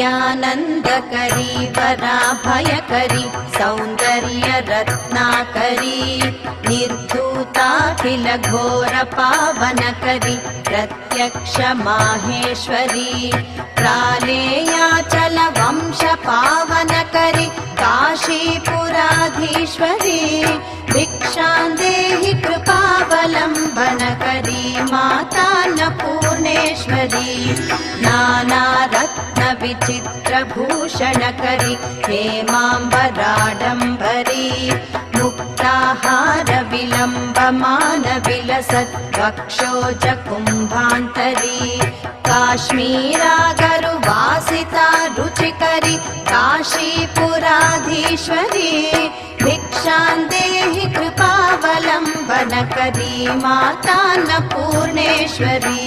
नित्यानन्दकरी पराभयकरी सौन्दर्यरत्नाकरी निर्धूताखिलघोरपावनकरी प्रत्यक्ष माहेश्वरी प्रालेयाचलवंशपावनकरी काशीपुराधीश्वरी भिक्षां देहि कृपावलम्बनकरी मातान्नपूर्णेश्वरी नानारत्नविचित्रभूषणकरी हेमाम्बराडम्बरी मुक्ताहारविलम्बमानविलसत् वक्षोजकुम्भान्तरी काश्मीरागरुवासिता रुचिकरी काशीपुराधीश्वरी भिक्षां देहि कृपावलम्बनकरी मातान्नपूर्णेश्वरी।